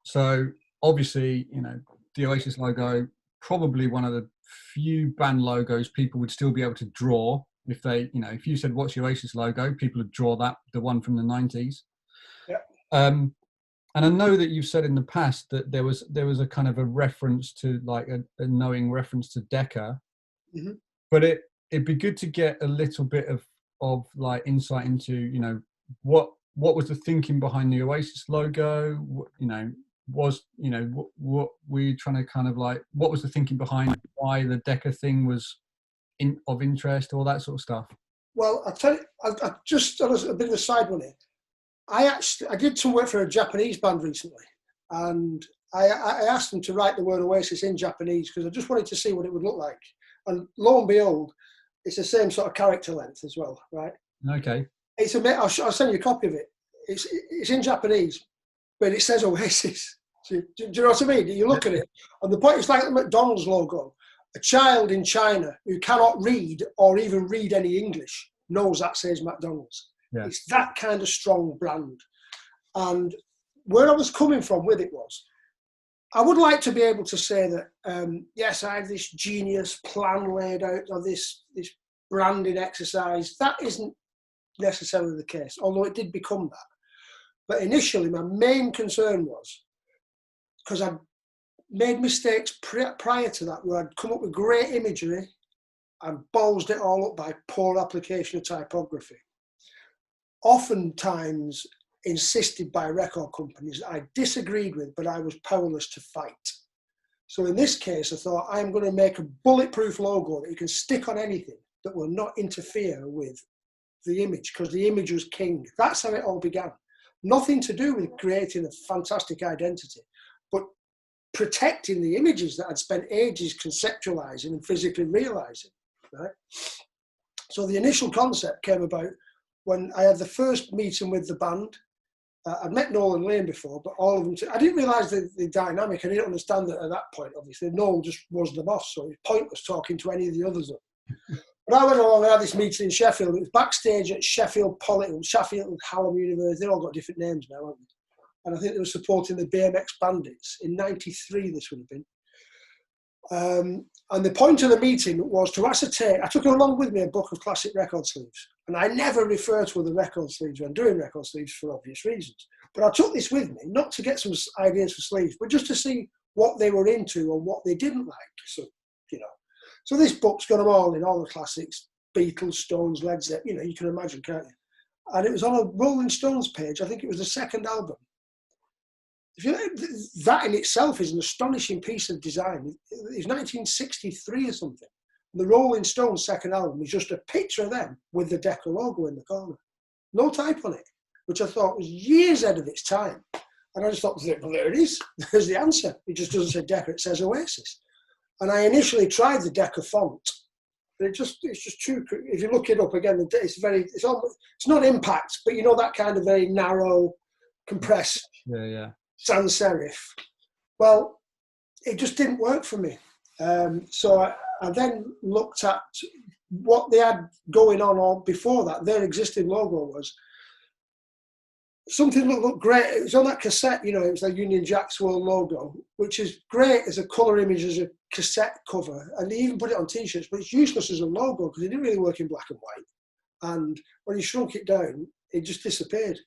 So obviously, the Oasis logo, probably one of the few band logos people would still be able to draw. If they, if you said, what's your Oasis logo? People would draw that, the one from the 90s. Yeah. And I know that you've said in the past that there was a kind of a reference to, like, a knowing reference to Decca. Mm-hmm. But it'd be good to get a little bit of like insight into, what was the thinking behind the Oasis logo? What were you trying to kind of, like, what was the thinking behind why the Decca thing was of interest, all that sort of stuff? Well, I'll tell you, I just on a bit of a side one here. I did some work for a Japanese band recently, and I asked them to write the word Oasis in Japanese because I just wanted to see what it would look like. And lo and behold, it's the same sort of character length as well, right? Okay. I'll send you a copy of it. It's in Japanese, but it says Oasis. Do you know what I mean? You look at it, and the point is like the McDonald's logo. A child in China who cannot read or even read any English knows that says McDonald's. Yeah. It's that kind of strong brand. And where I was coming from with it was, I would like to be able to say that, yes, I have this genius plan laid out, or this branding exercise. That isn't necessarily the case, although it did become that. But initially, my main concern was, because I'd made mistakes prior to that, where I'd come up with great imagery and ballsed it all up by poor application of typography. Oftentimes insisted by record companies I disagreed with, but I was powerless to fight. So in this case, I thought, I'm going to make a bulletproof logo that you can stick on anything that will not interfere with the image, because the image was king. That's how it all began. Nothing to do with creating a fantastic identity, but protecting the images that I'd spent ages conceptualizing and physically realizing, right? So the initial concept came about when I had the first meeting with the band. I'd met Noel and Lane before, but all of them, I didn't realise the dynamic. I didn't understand it at that point, obviously. Noel just was the boss, so it was pointless talking to any of the others. But I went along and had this meeting in Sheffield. It was backstage at Sheffield Hallam University. They all got different names now, haven't they? And I think they were supporting the BMX Bandits. In '93, this would have been. And the point of the meeting was to ascertain, I took along with me a book of classic record sleeves. And I never refer to other record sleeves when doing record sleeves for obvious reasons. But I took this with me, not to get some ideas for sleeves, but just to see what they were into and what they didn't like. So, So this book's got them all in, all the classics, Beatles, Stones, Led Zeppelin, you can imagine, can't you? And it was on a Rolling Stones page. I think it was the second album. That in itself is an astonishing piece of design. It was 1963 or something. The Rolling Stones second album was just a picture of them with the Decca logo in the corner. No type on it, which I thought was years ahead of its time. And I just thought, well, there it is. There's the answer. It just doesn't say Decca, it says Oasis. And I initially tried the Decca font, but it's just too. If you look it up again, it's not impact, but that kind of very narrow, compressed. Yeah. Sans serif. Well, it just didn't work for me. So I then looked at what they had going on before that. Their existing logo was something that looked great. It was on that cassette, it was the Union Jack's World logo, which is great as a colour image, as a cassette cover. And they even put it on T-shirts, but it's useless as a logo because it didn't really work in black and white. And when you shrunk it down, it just disappeared.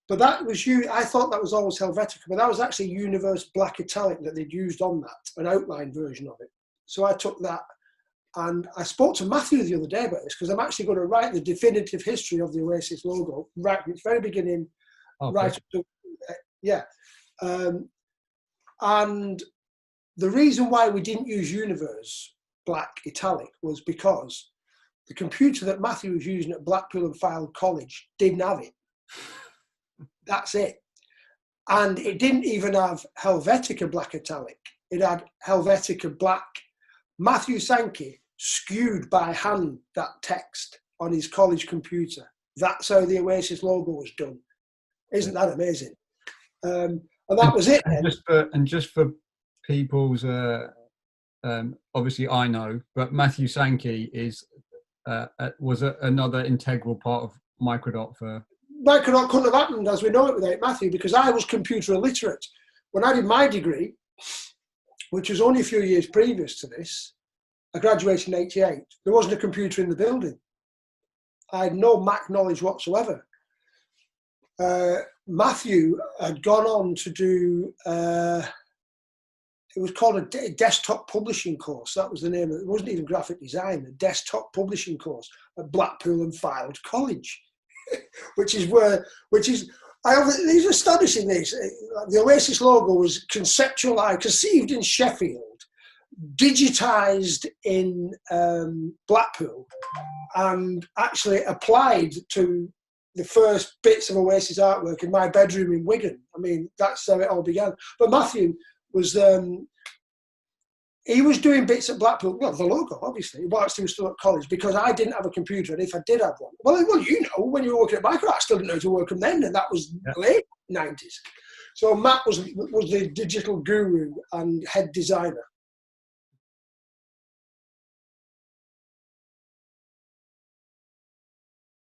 But that was I thought that was always Helvetica, but that was actually Universe Black Italic that they'd used on that, an outline version of it. So I took that, and I spoke to Matthew the other day about this, because I'm actually going to write the definitive history of the Oasis logo, right from its very beginning, right up to, and the reason why we didn't use Universe Black Italic was because the computer that Matthew was using at Blackpool and Fylde College didn't have it. That's it. And it didn't even have Helvetica Black Italic. It had Helvetica Black. Matthew Sankey skewed by hand that text on his college computer. That's how the Oasis logo was done. Isn't that amazing? And that was it. And just for people's, obviously I know, but Matthew Sankey was another integral part of Microdot for... Microdot couldn't have happened as we know it without Matthew, because I was computer illiterate. when I did my degree, which was only a few years previous to this, I graduated in '88. There wasn't a computer in the building. I had no Mac knowledge whatsoever. Matthew had gone on to do, it was called a desktop publishing course. That was the name of it. It wasn't even graphic design, a desktop publishing course at Blackpool and Fylde College, these are astonishing these. The Oasis logo was conceptualized, conceived in Sheffield, digitized in Blackpool, and actually applied to the first bits of Oasis artwork in my bedroom in Wigan. I mean, that's how it all began. But Matthew was, he was doing bits at Blackpool, well, the logo, obviously, whilst he was still at college, because I didn't have a computer, and if I did have one, well, you know, when you were working at Micro, I still didn't know how to work them then, and that was late 90s. So Matt was the digital guru and head designer.